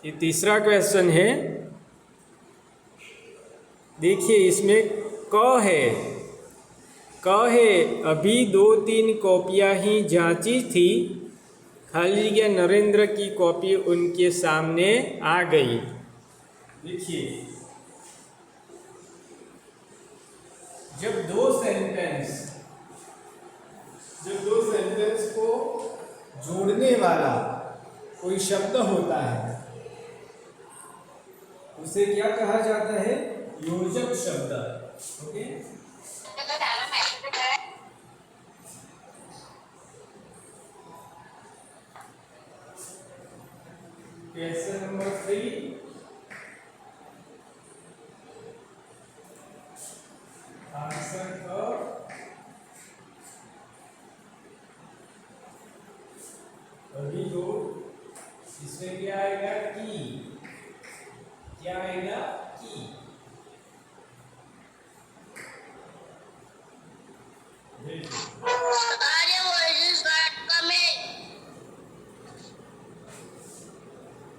ये तीसरा क्वेश्चन है। देखिए इसमें क है, क है अभी 2-3 कॉपियाँ ही जांची थी, खाली या नरेंद्र की कॉपी उनके सामने आ गई। देखिए जब दो सेंटेंस को जोड़ने वाला कोई शब्द होता है उसे क्या कहा जाता है? योजक शब्द। ओके, क्वेश्चन नंबर 3, आंसर क। अभी दो, इसमें क्या आएगा? की। क्या आएगा? की।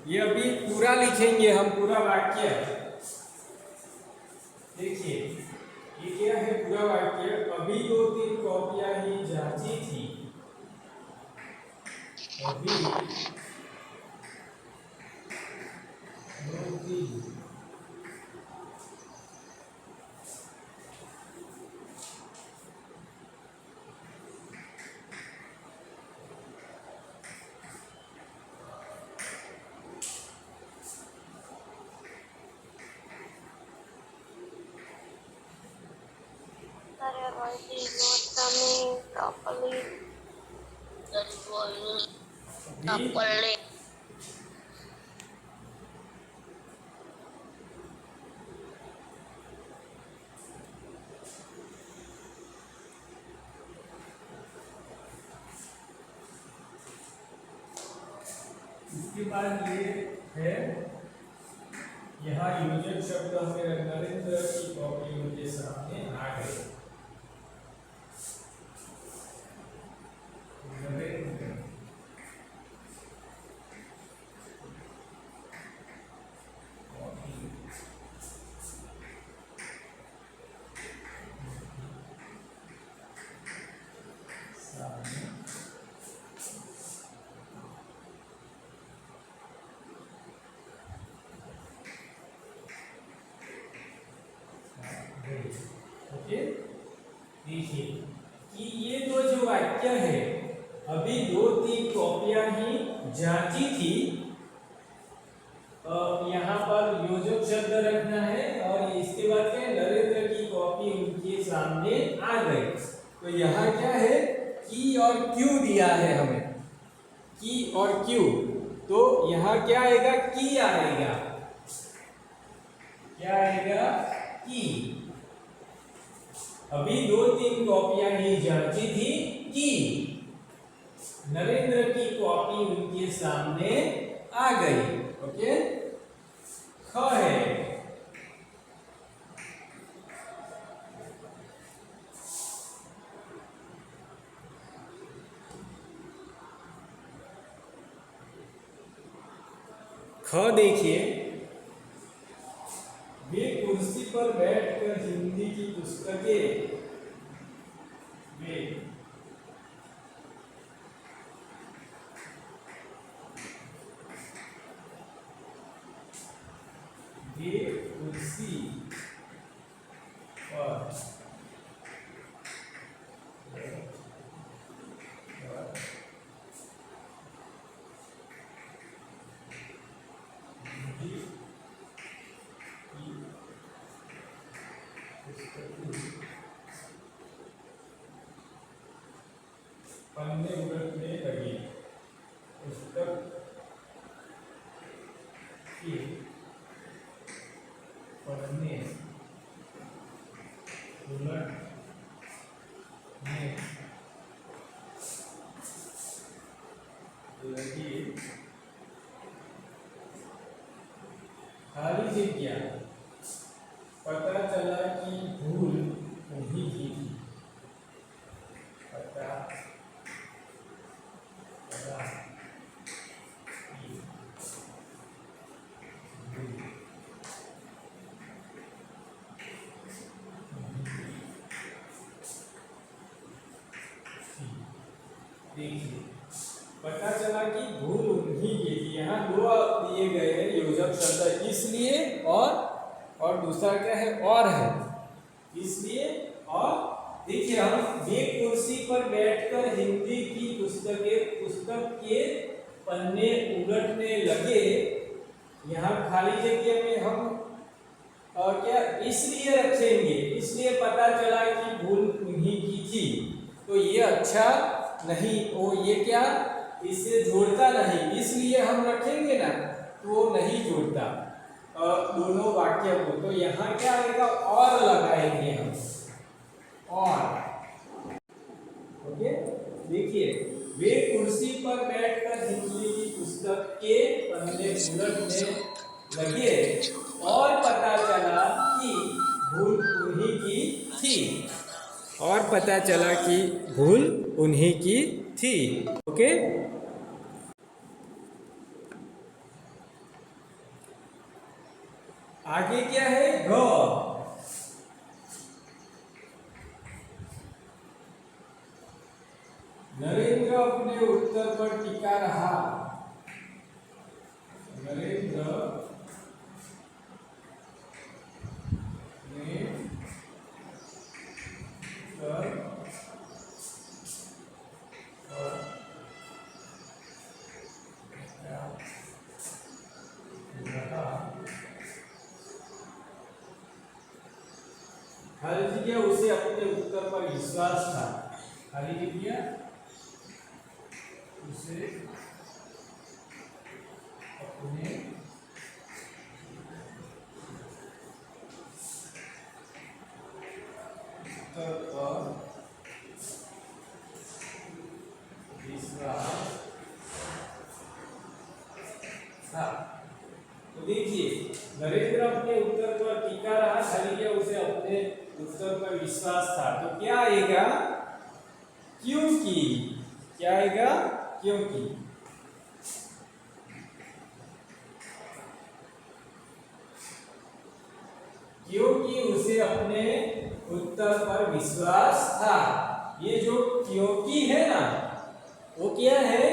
ये अभी पूरा लिखेंगे हम, पूरा वाक्य। देखिए ये क्या है? पूरा वाक्य। अभी 2-3 कॉपियां ही जांची थी, अभी 2-3 properly. इसके बाद ये है, यहाँ योजक शब्द हमें नरेंद्र की कॉपी उनके सामने आ गई। नरेंद्र ओके। देखिए कि ये दो जो वाक्य है, अभी 2-3 कॉपियां ही जांची थी, यहाँ पर योजक शब्द रखना है और इसके बाद क्या है? नरेंद्र की कॉपी उनके सामने आ गई। तो यहाँ क्या है? की और क्यू दिया है हमें, की और क्यू। तो यहाँ क्या आएगा? की आएगा। क्या आएगा? की। अभी 2-3 कॉपियां ही जांची थी, की नरेंद्र की कॉपी उनके सामने आ गई। ओके, ख है, ख देखिए, वे कुर्सी पर बैठकर हिंदी की पुस्तकें वे कुर्सी पर पन्ने उलटने लगी। पुस्तक के पन्ने उलटने लगी। खाली जगह, पता चला कि भूल उन्हीं की थी। पता चला कि देखिए पता चला कि भूल उन्हीं की थी। यहाँ दो दिए गए हैं योजक शब्द, इसलिए और दूसरा क्या है, और है, इसलिए और। देखिए हम वे कुर्सी पर बैठकर हिंदी की पुस्तक के पन्ने उलटने लगे। यहाँ खाली जगह में हम और क्या इसलिए रखेंगे, इसलिए पता चला कि भूल उन्हीं की थी, तो ये अच्छा नहीं, वो ये क्या इससे जोड़ता नहीं, इसलिए हम रखेंगे ना तो वो नहीं जोड़ता दोनों वाक्य को। तो यहाँ क्या आएगा, और लगाएंगे हम, और। ओके, देखिए वे कुर्सी पर बैठकर हिंदी की पुस्तक के पन्ने उलटने लगे और पता चला कि भूल उन्हीं की थी, और पता चला कि भूल उन्हीं की थी। ओके, आगे क्या है, ग। नरेंद्र अपने उत्तर पर टिका रहा। नरेंद्र ने खाली जगह उसे अपने उत्तर पर विश्वास था। खाली जगह उसे अपने उत्तर पर विश्वास था। तो देखिए नरेंद्र अपने उत्तर पर टिका रहा, खाली जगह उसे अपने उत्तर पर विश्वास था। तो क्या आएगा, क्योंकि। क्या आएगा, क्योंकि। क्योंकि उसे अपने उत्तर पर विश्वास था। ये जो क्योंकि है ना, वो क्या है,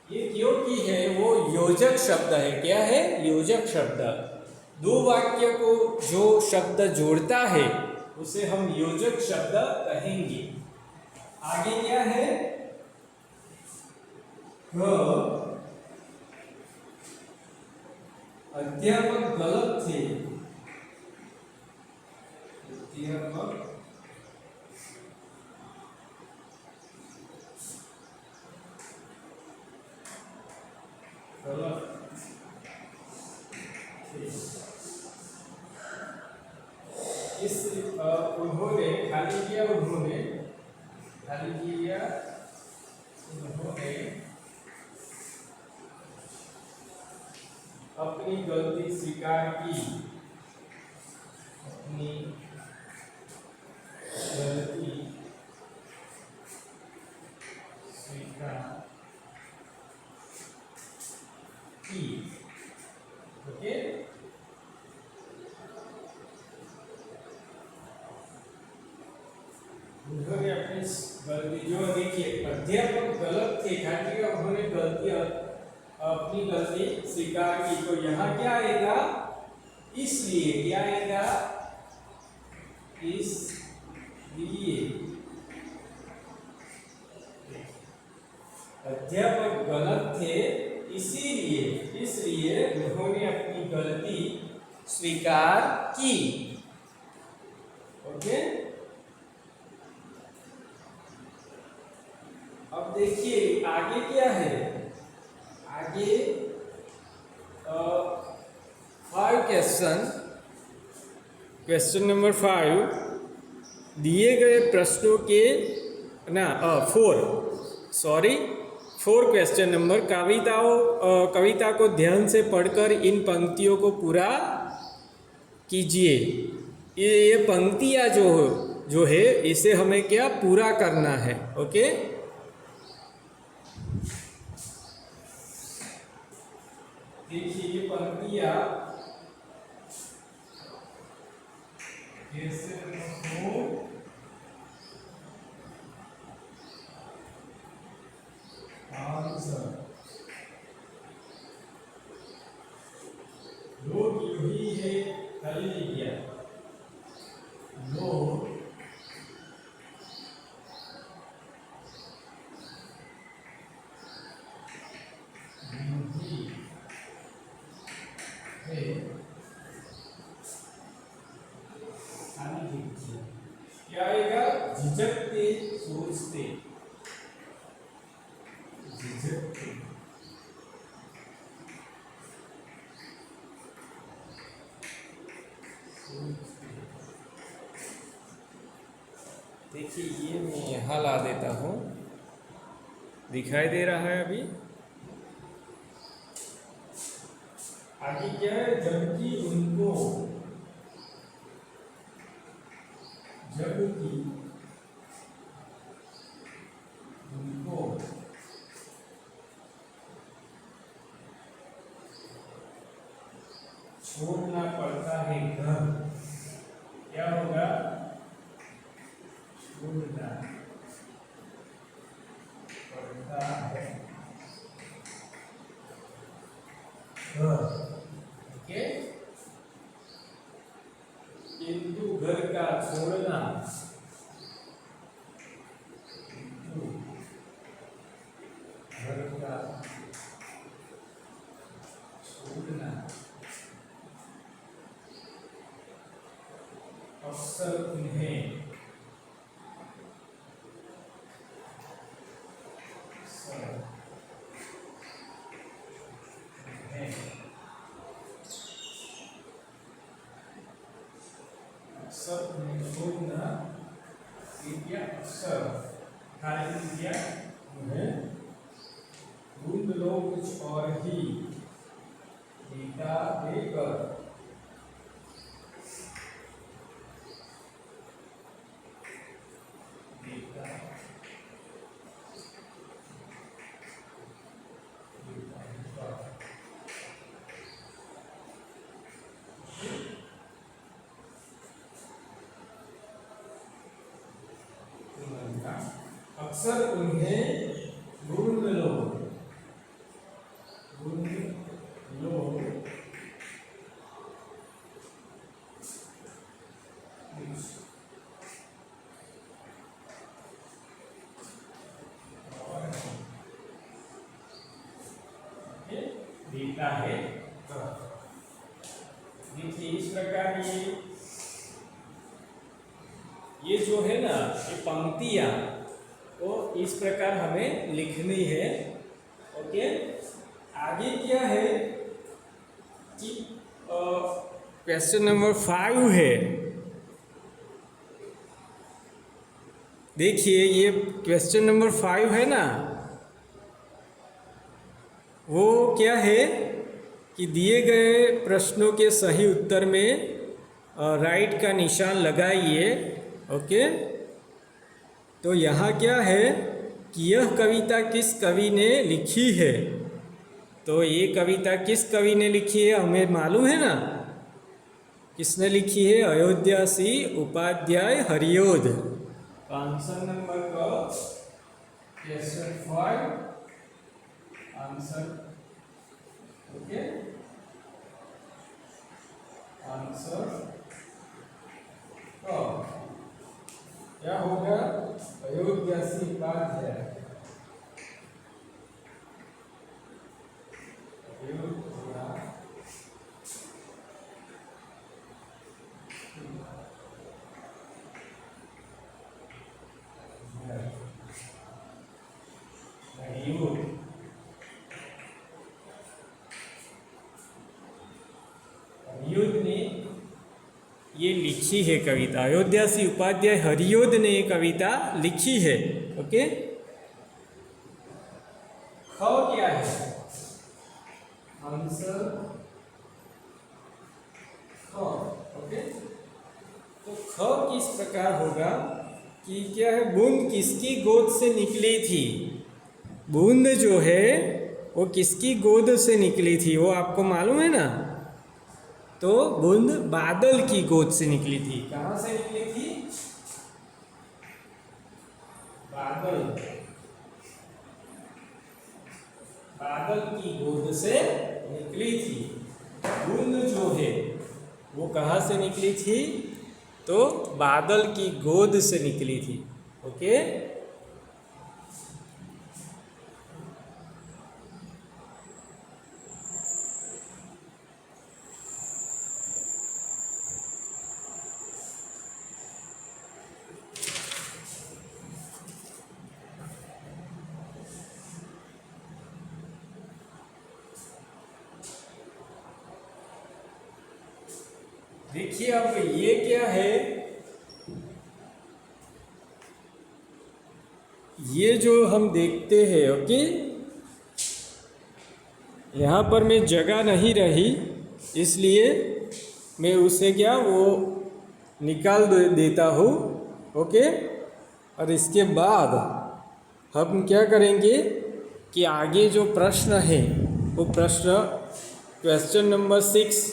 ये क्योंकि है वो योजक शब्द है। क्या है, योजक शब्द। दो वाक्य को जो शब्द जोड़ता है उसे हम योजक शब्द कहेंगे। आगे क्या है, अध्यापक गलत थे। अध्यापक गलत थे। इस उन्होंने खाली किया, उन्होंने खाली किया, उन्होंने अपनी गलती स्वीकार की। अपनी गलती स्वीकार की। ओके, उन्होंने अपनी गलती, जो देखिए अध्यापक गलत थे, खाली उन्होंने गलती अपनी गलती स्वीकार की। तो यहाँ क्या आएगा, इसलिए। क्या आएगा, इसलिए। अध्यापक गलत थे, इसलिए उन्होंने अपनी गलती स्वीकार की। ओके, अब देखिए आगे क्या है, आगे 5 क्वेश्चन नंबर 5 दिए गए प्रश्नों के 4 क्वेश्चन नंबर। कविता को ध्यान से पढ़कर इन पंक्तियों को पूरा कीजिए। ये पंक्तियाँ जो है इसे हमें क्या पूरा करना है। ओके, देखिए ये पंक्तियाँ खाली नहीं किया। लोग क्या आएगा? झिझकते, सोचते, झिझकते। देखिए ये मैं यहाँ ला देता हूँ, दिखाई दे रहा है अभी। आगे क्या है? जबकि उनको, जबकि उनको छोड़ना पड़ता है घर। क्या होगा? छोड़ना पड़ता है घर। ओके, किंतु घर का छोड़ना, घर का छोड़ना अक्सर उन्हें छोड़ना क्या? अक्सर खाली क्या? ढूंढ लो कुछ और ही टीका देकर। अक्सर उन्हें ढूंढ लो, ढूंढ लो देता है। देखिए इस प्रकार ये जो है ना, ये पंक्तियां तो इस प्रकार हमें लिखनी है। ओके, आगे क्या है कि क्वेश्चन नंबर 5 है। देखिए ये क्वेश्चन नंबर 5 है ना, वो क्या है कि दिए गए प्रश्नों के सही उत्तर में राइट का निशान लगाइए। ओके, तो यहाँ क्या है कि यह कविता किस कवि ने लिखी है? तो ये कविता किस कवि ने लिखी है हमें मालूम है ना, किसने लिखी है? अयोध्यासी उपाध्याय हरियोध। आंसर नंबर का क्वेश्चन 5 आंसर। ओके, आंसर क्या होगा? अयोध्यासी उपाध्याय। हरियोध ने ये लिखी है कविता, अयोध्यासी उपाध्याय हरियोध ने ये कविता लिखी है। ओके, ख क्या है? आंसर ख। ओके, तो ख किस प्रकार होगा कि क्या है? बूंद किसकी गोद से निकली थी? बूंद जो है वो किसकी गोद से निकली थी वो आपको मालूम है ना? तो बूंद बादल की गोद से निकली थी। कहाँ से निकली थी? बादल, बादल की गोद से निकली थी। बूंद जो है वो कहाँ से निकली थी? तो बादल की गोद से निकली थी। ओके, देखिए अब ये क्या है, ये जो हम देखते हैं, ओके, यहाँ पर मैं जगह नहीं रही इसलिए मैं उसे क्या वो निकाल देता हूँ। ओके, और इसके बाद हम क्या करेंगे कि आगे जो प्रश्न है वो प्रश्न क्वेश्चन नंबर 6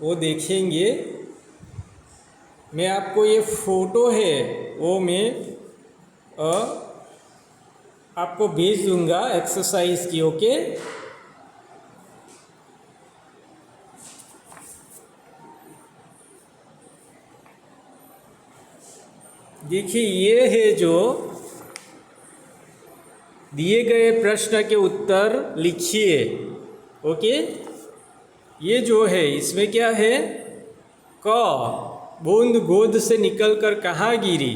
वो देखेंगे। मैं आपको ये फोटो है वो मैं आपको भेज दूंगा एक्सरसाइज की। ओके, देखिए ये है जो दिए गए प्रश्न के उत्तर लिखिए। ओके, ये जो है इसमें क्या है, क बूंद गोद से निकलकर कहाँ गिरी?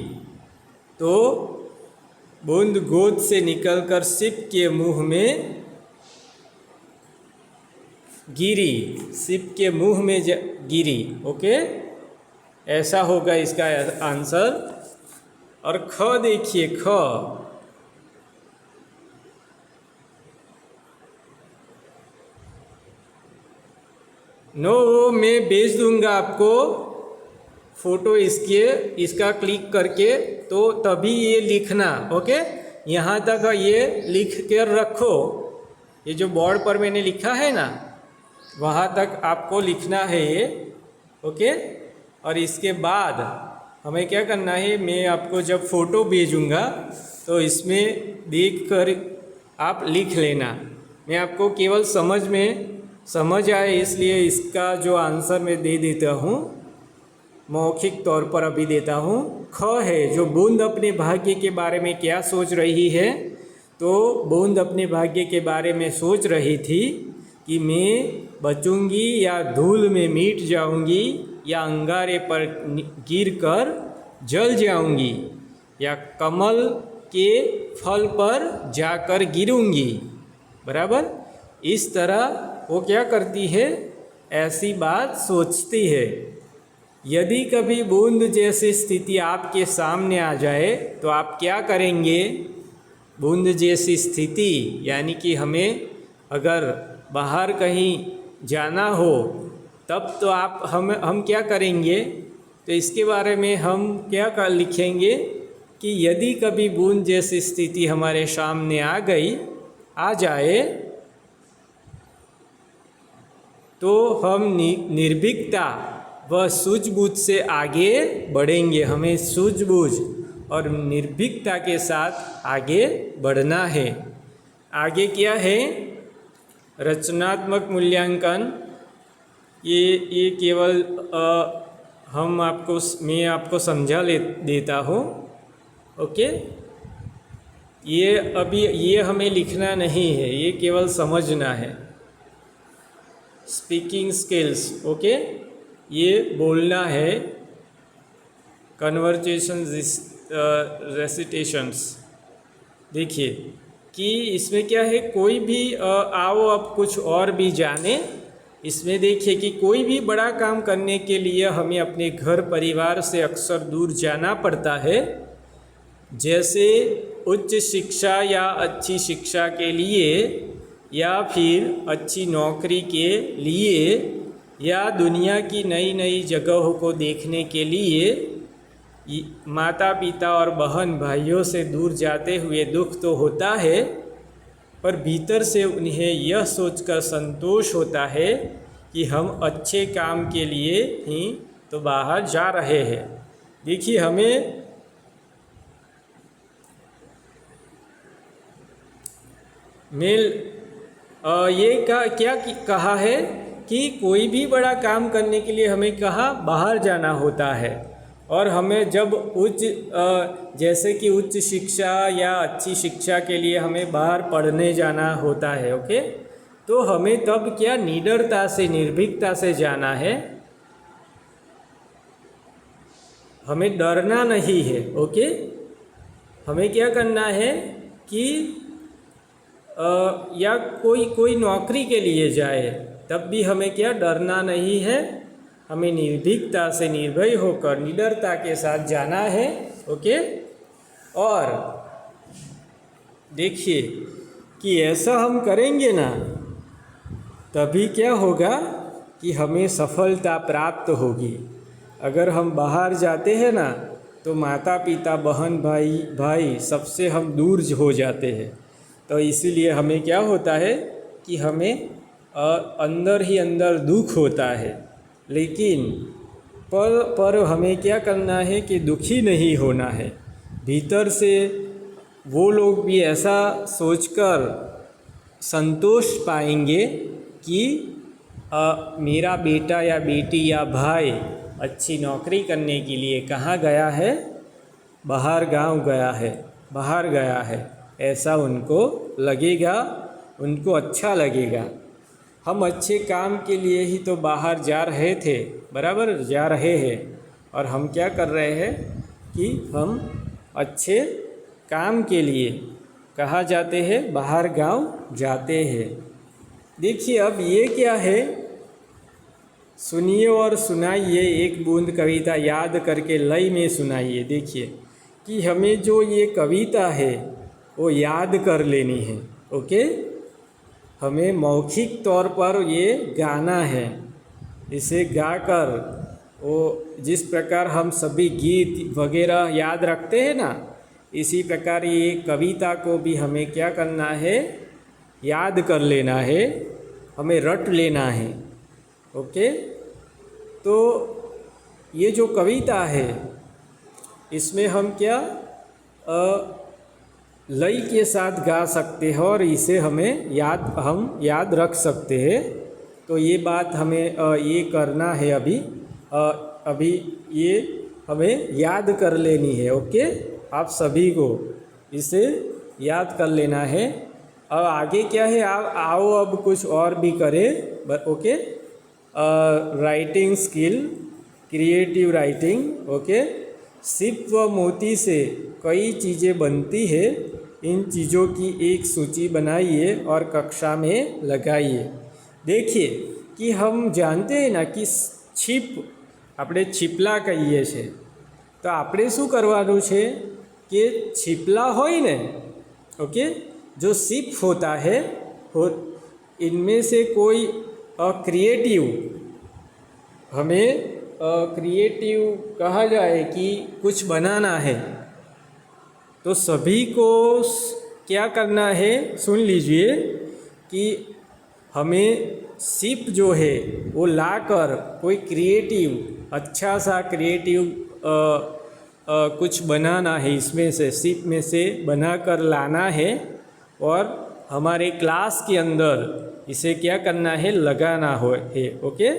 तो बूंद गोद से निकलकर सिप के मुंह में गिरी, सिप के मुंह में गिरी। ओके, ऐसा होगा इसका आंसर। और ख देखिए, ख नो वो मैं भेज दूंगा आपको फोटो इसका क्लिक करके, तो तभी ये लिखना। ओके, यहाँ तक ये लिख कर रखो, ये जो बोर्ड पर मैंने लिखा है ना वहाँ तक आपको लिखना है ये। ओके, और इसके बाद हमें क्या करना है, मैं आपको जब फ़ोटो भेजूँगा तो इसमें देखकर आप लिख लेना। मैं आपको केवल समझ आए इसलिए इसका जो आंसर मैं दे देता हूँ, मौखिक तौर पर अभी देता हूँ। ख है जो बूंद अपने भाग्य के बारे में क्या सोच रही है? तो बूंद अपने भाग्य के बारे में सोच रही थी कि मैं बचूंगी या धूल में मिट जाऊंगी या अंगारे पर गिरकर जल जाऊंगी या कमल के फल पर जाकर गिरूंगी। बराबर, इस तरह वो क्या करती है, ऐसी बात सोचती है। यदि कभी बूंद जैसी स्थिति आपके सामने आ जाए तो आप क्या करेंगे? बूंद जैसी स्थिति यानी कि हमें अगर बाहर कहीं जाना हो तब तो हम क्या करेंगे? तो इसके बारे में हम क्या कर लिखेंगे कि यदि कभी बूंद जैसी स्थिति हमारे सामने आ जाए तो हम निर्भीकता व सूझबूझ से आगे बढ़ेंगे। हमें सूझबूझ और निर्भीकता के साथ आगे बढ़ना है। आगे क्या है? रचनात्मक मूल्यांकन। ये केवल मैं आपको समझा देता हूँ। ओके, ये हमें लिखना नहीं है, ये केवल समझना है। स्पीकिंग स्किल्स, ओके, ये बोलना है। कन्वर्सेशन रेसिटेशंस, देखिए कि इसमें क्या है, कोई भी आओ अब कुछ और भी जाने। इसमें देखिए कि कोई भी बड़ा काम करने के लिए हमें अपने घर परिवार से अक्सर दूर जाना पड़ता है, जैसे उच्च शिक्षा या अच्छी शिक्षा के लिए या फिर अच्छी नौकरी के लिए या दुनिया की नई नई जगहों को देखने के लिए। माता पिता और बहन भाइयों से दूर जाते हुए दुख तो होता है, पर भीतर से उन्हें यह सोचकर संतोष होता है कि हम अच्छे काम के लिए ही तो बाहर जा रहे हैं। देखिए हमें ये क्या कहा है कि कोई भी बड़ा काम करने के लिए हमें कहाँ बाहर जाना होता है, और हमें जब जैसे कि उच्च शिक्षा या अच्छी शिक्षा के लिए हमें बाहर पढ़ने जाना होता है, ओके, तो हमें तब क्या निडरता से निर्भीकता से जाना है, हमें डरना नहीं है, ओके। हमें क्या करना है कि या कोई नौकरी के लिए जाए तब भी हमें क्या डरना नहीं है, हमें निर्भीकता से निर्भय होकर निडरता के साथ जाना है, ओके। और देखिए कि ऐसा हम करेंगे ना तभी क्या होगा कि हमें सफलता प्राप्त होगी। अगर हम बाहर जाते हैं ना तो माता पिता बहन भाई सबसे हम दूर हो जाते हैं, तो इसीलिए हमें क्या होता है कि हमें अंदर ही अंदर दुख होता है, लेकिन पर हमें क्या करना है कि दुखी नहीं होना है। भीतर से वो लोग भी ऐसा सोचकर संतोष पाएंगे कि मेरा बेटा या बेटी या भाई अच्छी नौकरी करने के लिए कहाँ गया है, बाहर गांव गया है, बाहर गया है, ऐसा उनको लगेगा, उनको अच्छा लगेगा। हम अच्छे काम के लिए ही तो बाहर जा रहे थे, बराबर जा रहे हैं, और हम क्या कर रहे हैं कि हम अच्छे काम के लिए कहाँ जाते हैं, बाहर गांव जाते हैं। देखिए अब ये क्या है, सुनिए और सुनाइए, एक बूंद कविता याद करके लय में सुनाइए। देखिए कि हमें जो ये कविता है वो याद कर लेनी है, ओके। हमें मौखिक तौर पर ये गाना है, इसे गाकर वो जिस प्रकार हम सभी गीत वगैरह याद रखते हैं ना, इसी प्रकार ये कविता को भी हमें क्या करना है, याद कर लेना है, हमें रट लेना है, ओके। तो ये जो कविता है इसमें हम क्या लय के साथ गा सकते हैं और इसे हम याद रख सकते हैं। तो ये बात हमें ये करना है अभी ये हमें याद कर लेनी है, ओके। आप सभी को इसे याद कर लेना है। अब आगे क्या है, आओ अब कुछ और भी करें, okay. Writing skill, creative writing, okay. सीप व मोती से कई चीज़ें बनती है, इन चीज़ों की एक सूची बनाइए और कक्षा में लगाइए। देखिए कि हम जानते हैं ना कि છીપ આપણે છીપલા કહીએ છે, તો આપણે શું કરવાનું છે कि छिपला હોય ને, ओके, जो सिप होता है इनमें से कोई क्रिएटिव, हमें क्रिएटिव कहा जाए कि कुछ बनाना है, तो सभी को क्या करना है, सुन लीजिए कि हमें सिप जो है वो लाकर कोई क्रिएटिव, अच्छा सा क्रिएटिव कुछ बनाना है, इसमें से सिप में से बनाकर लाना है और हमारे क्लास के अंदर इसे क्या करना है, लगाना है, ओके।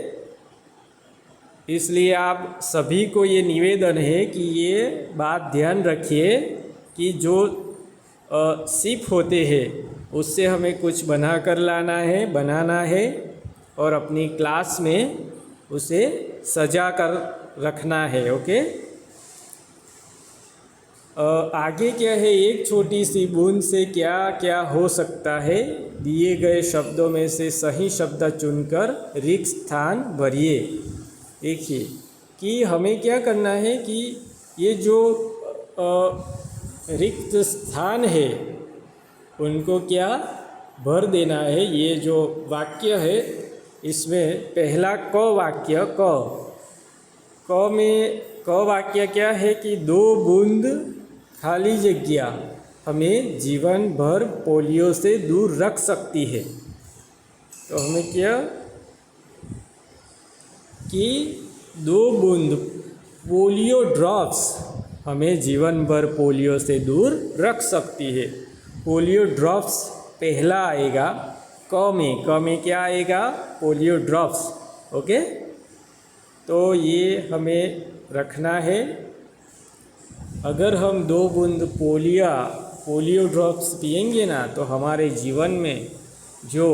इसलिए आप सभी को ये निवेदन है कि ये बात ध्यान रखिए कि जो सिप होते हैं उससे हमें कुछ बनाकर बनाना है और अपनी क्लास में उसे सजा कर रखना है, ओके। आगे क्या है, एक छोटी सी बूंद से क्या क्या हो सकता है, दिए गए शब्दों में से सही शब्द चुनकर रिक्त स्थान भरिए। देखिए कि हमें क्या करना है कि ये जो रिक्त स्थान है उनको क्या भर देना है। ये जो वाक्य है इसमें पहला क वाक्य, क वाक्य क्या है कि 2 बूंद खाली जगह हमें जीवन भर पोलियो से दूर रख सकती है। तो हमें क्या कि 2 बूंद पोलियो ड्रॉप्स हमें जीवन भर पोलियो से दूर रख सकती है। पोलियो ड्रॉप्स पहला आएगा क में क्या आएगा, पोलियो ड्रॉप्स। ओके, तो ये हमें रखना है। अगर हम 2 बूंद पोलियो ड्रॉप्स पिएंगे ना, तो हमारे जीवन में जो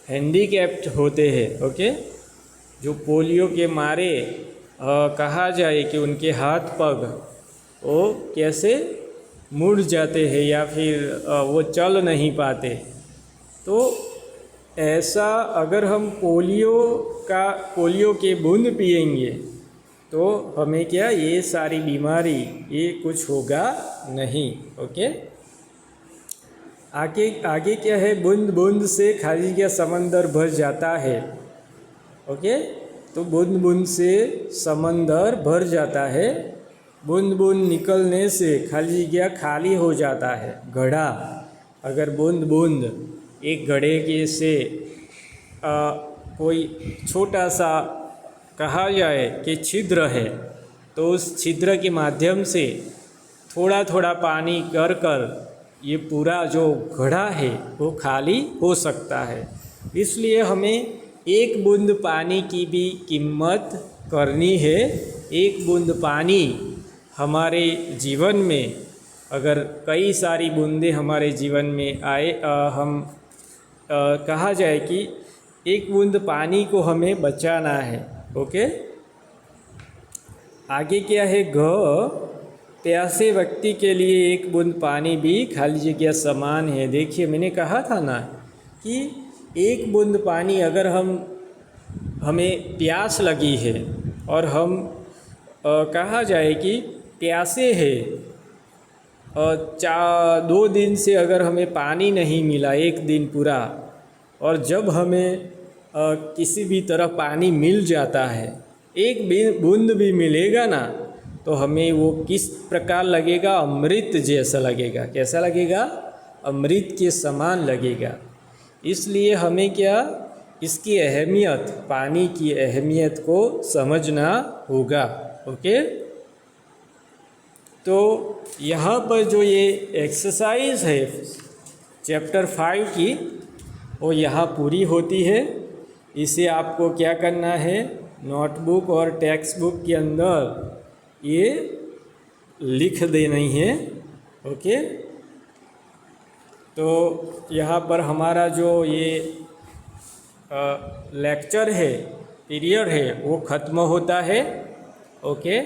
हैंडीकैप्ड होते हैं, ओके, जो पोलियो के मारे कहा जाए कि उनके हाथ पग वो कैसे मुड़ जाते हैं या फिर वो चल नहीं पाते, तो ऐसा अगर हम पोलियो के बूंद पिएंगे तो हमें क्या, ये सारी बीमारी ये कुछ होगा नहीं। ओके, आगे क्या है, बूंद बूंद से खाली क्या समंदर भर जाता है। ओके, तो बूंद बूंद से समंदर भर जाता है, बूंद बूंद निकलने से खाली क्या खाली हो जाता है घड़ा। अगर बूंद बूंद एक घड़े के से कोई छोटा सा कहा जाए कि छिद्र है, तो उस छिद्र के माध्यम से थोड़ा थोड़ा पानी कर ये पूरा जो घड़ा है वो खाली हो सकता है। इसलिए हमें एक बूंद पानी की भी कीमत करनी है। एक बूंद पानी हमारे जीवन में, अगर कई सारी बूंदें हमारे जीवन में आए, कहा जाए कि एक बूंद पानी को हमें बचाना है। ओके, आगे क्या है, प्यासे व्यक्ति के लिए एक बूंद पानी भी खाली जगह समान है। देखिए, मैंने कहा था ना कि एक बूंद पानी अगर हमें प्यास लगी है और हम कहा जाए कि प्यासे है, 2 दिन से अगर हमें पानी नहीं मिला, एक दिन पूरा, और जब हमें किसी भी तरह पानी मिल जाता है, एक बूंद भी मिलेगा ना, तो हमें वो किस प्रकार लगेगा, अमृत जैसा लगेगा। कैसा लगेगा, अमृत के समान लगेगा। इसलिए हमें क्या, इसकी अहमियत, पानी की अहमियत को समझना होगा। ओके, तो यहाँ पर जो ये एक्सरसाइज है चैप्टर 5 की, वो यहाँ पूरी होती है। इसे आपको क्या करना है, नोटबुक और टेक्स्ट बुक के अंदर ये लिख देनी है। ओके, तो यहाँ पर हमारा जो ये लेक्चर है, पीरियड है, वो ख़त्म होता है। ओके,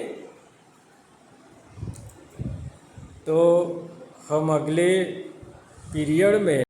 तो हम अगले पीरियड में